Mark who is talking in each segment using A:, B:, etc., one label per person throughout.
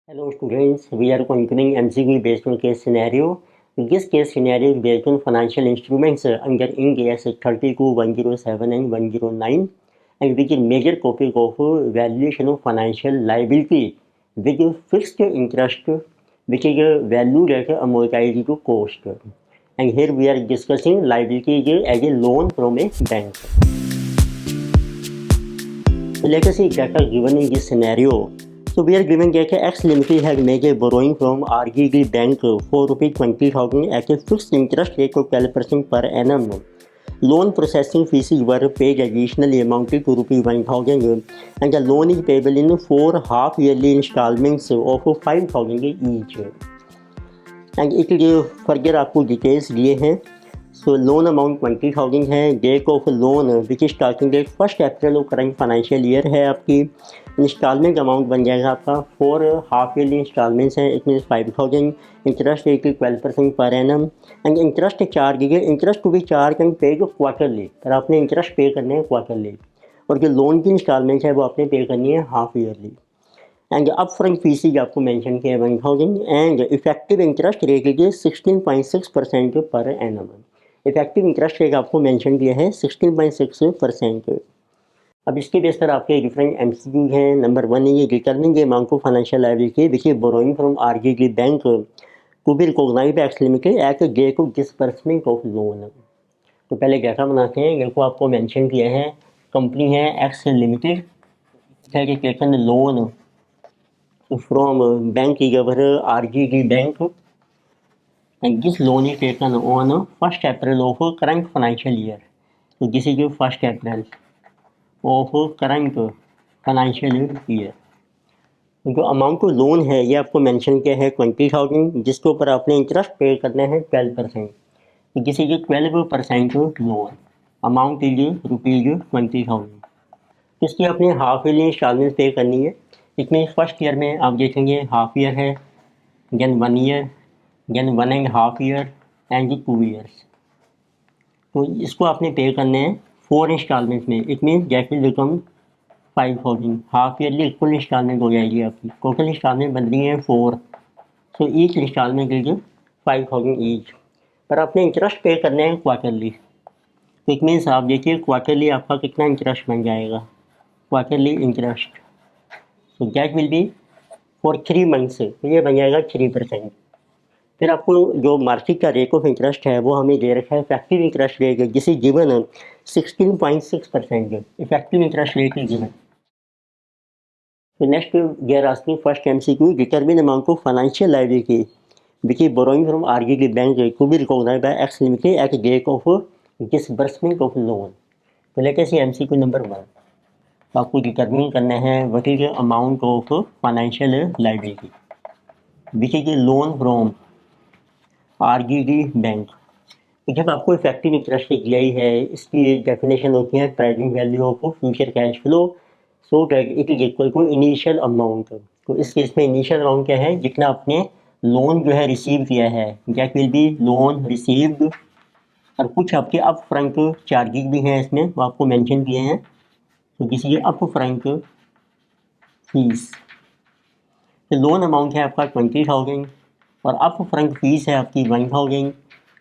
A: Hello students, we are continuing MCQ based on case scenario. This case scenario is based on financial instruments under Ind AS 32, 107 and 109 and which is major topic of valuation of financial liability with fixed interest which is valued at amortized to cost. And here we are discussing liability as a loan from a bank. So let us see data given in this scenario. So we are given that X Limited has made a borrowing from RGD Bank for ₹20,000 at a fixed interest rate of 12% per annum. Loan processing fees were paid additionally amounted to ₹1,000 and the loan is payable in 4 half-yearly installments of 5,000 each. And इसलिए further आपको details दिए हैं. So loan amount 20,000 है. Date of loan which starting date 1 April of current financial year है आपकी. Installment amount बन जाएगा आपका 4 हाफ ईयरली इंस्टॉलमेंट्स हैं. It mean 5,000. इंटरेस्ट रेट 12% पर annum and interest charge interest to be charge and pay quarterly. पर आपने interest पे करने हैं क्वार्टरली और जो लोन की इंस्टॉलमेंट है वो आपने पे करनी है half yearly. And up front fees आपको मेंशन किया है 1,000 एंड इफेक्टिव इंटरेस्ट रेट है 16.6% per annum. Effective interest rate आपको मेंशन किया है 16.6%. अब इसके बेस पर आपके डिफरेंट एमसीक्यू हैं. नंबर 1 है ये determine the amount of financial liability which is borrowing from RGD bank to be recognized by X limited at the date of disbursement of loan. तो पहले कैसा बनाते हैं, देखो आपको मेंशन किया है कंपनी है एक्स लिमिटेड है कि taken loan from bank giver RGD Bank and this loan is taken on 1st April of current financial year. So this is 1st April of current financial year. जो amount of loan है ये आपको mention किया है 20,000 जिसके ऊपर आपने interest पे करना है 12%. तो this is 12% loan. Amount is ₹20,000. इसकी आपने हाफ ईयरली इंस्टॉलमेंट पे करनी है. इसमें फर्स्ट ईयर में आप देखेंगे हाफ ईयर है, then 1 year, then 1.5 year and 2 years. तो इसको आपने पे करने हैं 4 इंस्टॉलमेंट में. It mean that will become 5,000. Half yearly full installment हो जाएगी आपकी. टोटल इंस्टॉलमेंट बन रही है 4. सो ईच इंस्टॉलमेंट के लिए 5,000 ईच. पर आपने इंटरेस्ट पे करने हैं क्वार्टरली. तो इट मीन्स आप देखिए क्वार्टरली आपका कितना इंटरेस्ट बन जाएगा. क्वार्टरली इंटरेस्ट तो that will be for 3 months. तो ये बन जाएगा 3%. फिर आपको जो मार्केट का रेट ऑफ इंटरेस्ट है वो हमें दे रखा है इफेक्टिव इंटरेस्ट रेट जिसे given 16.6% effective interest rate is given. तो next we are asking first MCQ determine amount of financial liability which is borrowing from RGD Bank to be recognized by X Limited at the date of disbursement of loan. तो let us सी MCQ number 1. आपको determine करना है what is amount of financial liability which is loan from RGD bank. जब आपको effective interest दिया ही है इसकी definition होती है present value of future cash flow so that it is equal to initial amount. तो इस केस में इनिशियल अमाउंट क्या है, जितना आपने लोन जो है रिसीव किया है that will be loan received. और कुछ आपके अप फ्रंट चार्जेस भी हैं इसमें वो आपको मेंशन किए हैं. तो this is up front fees. तो लोन अमाउंट है आपका 20,000 और अप फ्रंट फीस है आपकी 1,000.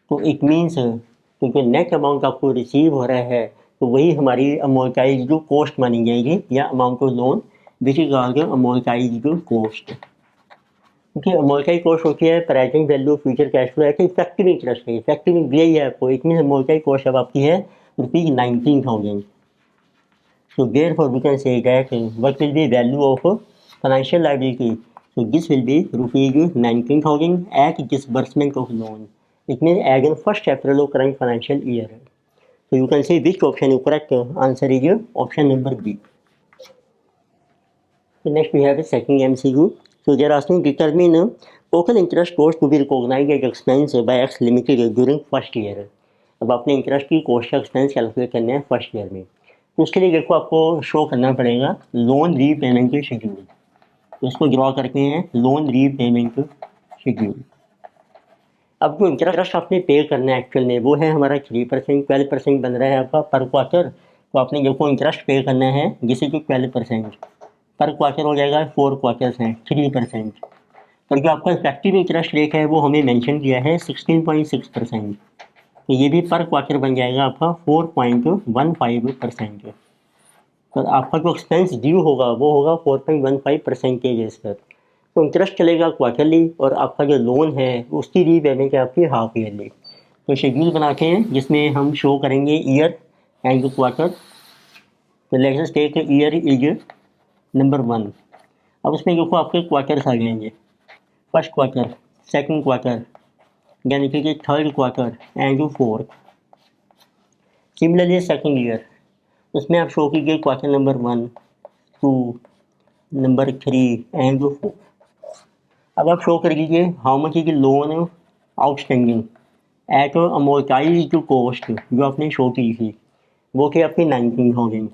A: तो इट मीन्स तो जो नेट अमाउंट आपको रिसीव हो रहा है तो वही हमारी अमोर्टाइज जो कॉस्ट मानी जाएगी या amount of loan which is also amortise cost. क्योंकि अमोर्टाइज कॉस्ट होती है present value future cash flow है कि इफेक्टिव इंटरेस्ट है. इफेक्टिव दिया ही है आपको. इट मीन्स अमोर्टाइज कॉस्ट अब आपकी है ₹19,000. So therefore we can say that what will be value of financial liability. So this will be ₹19,000 at disbursement of loan. It means as on 1st April of current financial year. So you can say which option is correct. Answer is option number B. So next we have a second MCQ. So they are asking determine total interest cost to be recognized as expense by X Limited during first year. अब आपने interest की cost का expense calculate करना है first year में. तो उसके लिए देखो आपको शो करना पड़ेगा लोन रीपेमेंट के शेड्यूल. तो इसको ड्रॉ करते हैं लोन रीपेमेंट शेड्यूल. अब जो इंटरेस्ट आपने पे करना है एक्चुअल में वो है हमारा 3%. 12% बन रहा है आपका पर क्वार्टर. तो आपने देखो इंटरेस्ट पे करना है जिसे कि 12%. पर क्वार्टर हो जाएगा 4 क्वार्टर्स हैं 3%। और जो आपका इफेक्टिव इंटरेस्ट रेट है वो हमें मेंशन किया है 16.6%। तो ये भी पर क्वार्टर बन जाएगा आपका 4.15%। तो आपका जो एक्सपेंस ड्यू होगा वो होगा 4.15% के बेस पर। तो इंटरेस्ट चलेगा क्वार्टरली और आपका जो लोन है उसकी रीपेमेंट है आपकी हाफ ईयरली। तो शेड्यूल बनाते हैं जिसमें हम शो करेंगे ईयर एंड क्वार्टर। तो let's us take year is number 1। अब उसमें देखो आपके क्वार्टर्स आ जाएंगे, फर्स्ट क्वार्टर, सेकंड क्वार्टर, यानी कि third quarter and fourth. Similarly second year, उसमें आप शो कीजिए क्वार्टर नंबर 1, 2, नंबर 3 एंड 4। अब आप शो कर लीजिए how much is loan outstanding at amortised cost जो आपने शो की थी, वो कि आपकी 19,000।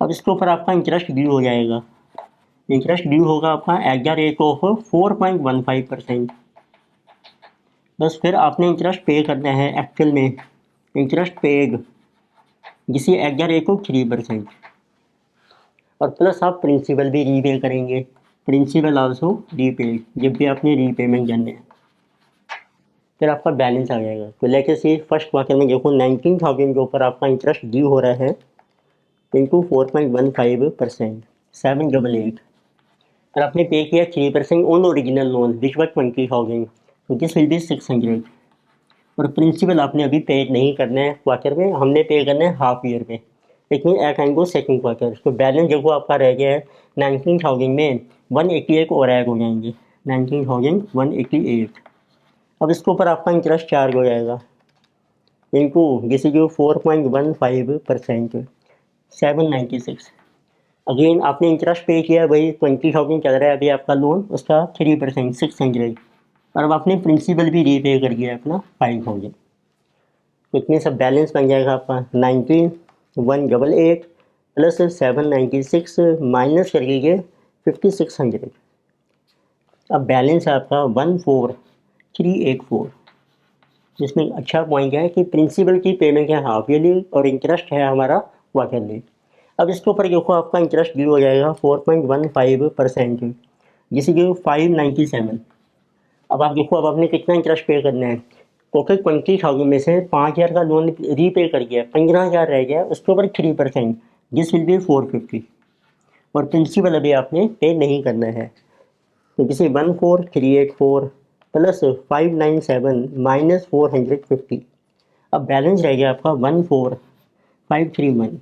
A: अब इसके ऊपर आपका इंटरेस्ट ड्यू हो जाएगा। इंटरेस्ट ड्यू होगा आपका एट द रेट ऑफ 4.15%। बस फिर आपने इंटरेस्ट पे करना है एक्चुअल में, इंटरेस्ट पेड जिसे एट द रेट ऑफ 3%। और प्लस आप प्रिंसिपल भी रीपे करेंगे, प्रिंसिपल आल्सो रीपेड जब भी आपने रीपेमेंट करने हैं। फिर आपका बैलेंस आ जाएगा। तो लेके से फर्स्ट क्वार्टर में देखो 19,000 के ऊपर आपका इंटरेस्ट ड्यू हो रहा है इंटू 4.15%, 788। और आपने पे किया 3% ऑन ओरिजिनल लोन विच वर 20,000, तो दिस विल बी 600। और प्रिंसिपल आपने अभी पे नहीं करना है क्वार्टर में, हमने पे करना है हाफ ईयर में, लेकिन at end go second quarter. तो बैलेंस देखो आपका रह गया है 19,000 में 188 और ऐड हो जाएंगे, 19,188। अब इसके ऊपर आपका इंटरेस्ट चार्ज हो जाएगा इनटू जिसे जो 4.15%, 796। अगेन आपने इंटरेस्ट पे किया, वही 20,000 चल रहा है अभी आपका लोन, उसका 3% 600। और अब आपने प्रिंसिपल भी रीपे कर दिया अपना 5,000। तो इतने सब बैलेंस बन जाएगा आपका 19,188 प्लस 796 माइनस कर लीजिए 5,600। अब बैलेंस है आपका 14,384। जिसमें अच्छा पॉइंट है कि प्रिंसिपल की पेमेंट है हाफ ईयरली और इंटरेस्ट है हमारा क्वार्टरली। अब इसके ऊपर देखो आपका इंटरेस्ट ड्यू हो जाएगा 4.15%, जिसे कि 597। अब आप देखो अब आपने कितना इंटरेस्ट पे करना है। टोटल 20,000 में से 5,000 का लोन रीपे कर गया, 15,000 रह गया, उसके ऊपर 3%, दिस विल बी 450। और प्रिंसिपल अभी आपने पे नहीं करना है। तो जिसे 14,384 प्लस 597 माइनस 450। अब बैलेंस रह गया आपका 14,531।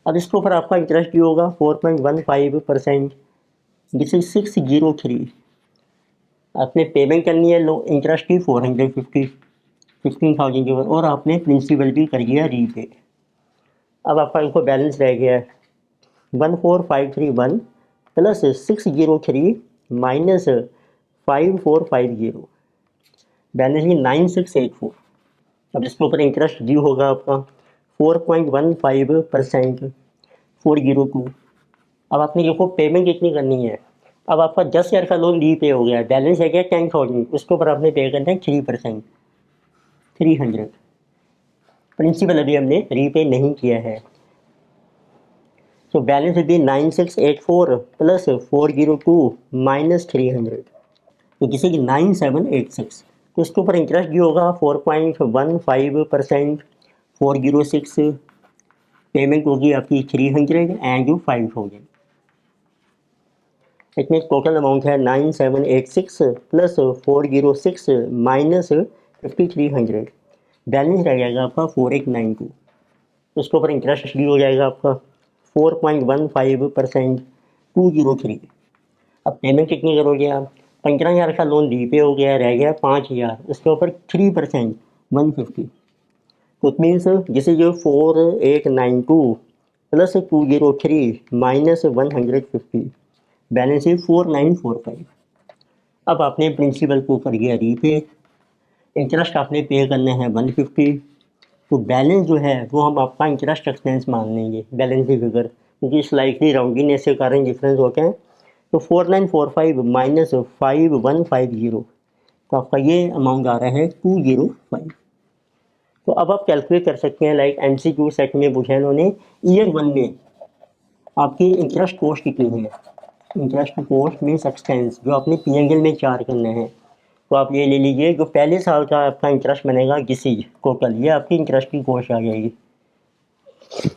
A: अब इसके ऊपर आपका इंटरेस्ट ड्यू होगा 4.15%, जिसे 603। आपने पेमेंट करनी है लो इंटरेस्ट की 450, 15,000 के ऊपर, और आपने प्रिंसिपल भी कर दिया रीपे। अब आपका इनको बैलेंस रह गया है 14,531 प्लस 603 माइनस 5,450, बैलेंस ही 9,684। अब इसके ऊपर इंटरेस्ट ड्यू होगा आपका 4.15%, 402। अब आपने देखो पेमेंट कितनी करनी है। अब आपका 10,000 का लोन रीपे हो गया, बैलेंस है क्या 10,000, उसके ऊपर आपने पे करना है 3%, 300। प्रिंसिपल अभी हमने रीपे नहीं किया है। तो balance will be 9,684 plus 402 minus 300, तो किसी की 9,786। तो इसके ऊपर इंटरेस्ट ड्यू होगा 4.15%, 406। पेमेंट होगी आपकी 300 एंड 5,000। इसमें टोटल अमाउंट है 9,786 प्लस 406 माइनस 5,300। बैलेंस रह जाएगा आपका 4,892। उसके ऊपर इंटरेस्ट ड्यू हो जाएगा आपका 4.15%, 203। अब पेमेंट कितनी करोगे आप। 15,000 का लोन रीपे हो गया, रह गया 5,000, उसके ऊपर 3% 150। तो इट मीन्स जिसे जो 4,892 प्लस 203 माइनस 150, बैलेंस है 4,945। अब आपने प्रिंसिपल को कर दिया रीपे, इंटरेस्ट आपने पे करना है 150। तो बैलेंस जो है वो हम आपका इंटरेस्ट एक्सपेंस मान लेंगे, बैलेंस की फिगर, क्योंकि स्लाइटली राउंडिंग के कारण डिफरेंस होते हैं। तो 4,945 माइनस 5,150, तो आपका ये अमाउंट आ रहा है 205। तो अब आप कैलकुलेट कर सकते हैं, लाइक MCQ सेट में पूछा है इन्होंने ईयर 1 में आपकी इंटरेस्ट कॉस्ट कितनी है। इंटरेस्ट कॉस्ट मीन्स एक्सपेंस, जो आपने पी&एल में चार्ज करना है। तो आप ये ले लीजिए, जो पहले साल का आपका इंटरेस्ट बनेगा गिसीज टोटल, ये आपकी इंटरेस्ट की कॉस्ट आ जाएगी।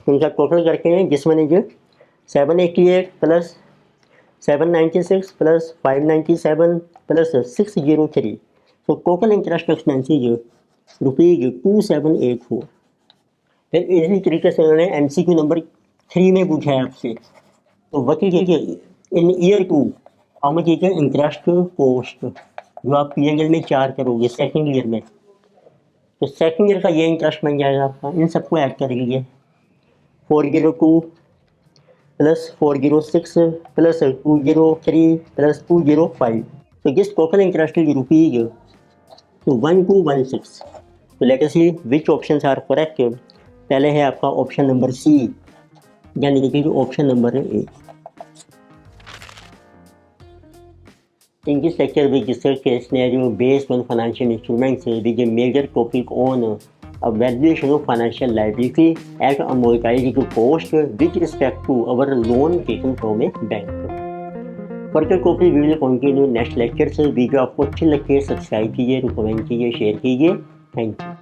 A: इनका टोटल करके हैं जिस बनेगी 788 प्लस 796 प्लस 597 प्लस 603। तो टोटल इंटरेस्ट एक्सपेंसेज ₹2784। फिर इसी तरीके से उन्होंने MCQ नंबर 3 में पूछा है आपसे, तो what is in year 2 how much is interest cost, जो आप पी&एल में चार्ज करोगे सेकेंड ईयर में। तो सेकेंड ईयर का ये इंटरेस्ट बन जाएगा आपका। इन सबको ऐड कर लीजिए, 402 प्लस 406 प्लस 203 प्लस 205। तो this total interest is rupees 1216। तो let us see which options are correct. पहले है आपका ऑप्शन नंबर सी, यानी कि ऑप्शन नंबर है ए। In this lecture, we discuss a scenario based on financial instruments with a major topic on a valuation of financial liability at amortized cost with respect to our loan taken from a bank. Further topic we will continue next lecture से। Video आपको अच्छी लगती है subscribe कीजिए, comment कीजिए, share कीजिए। Thank you.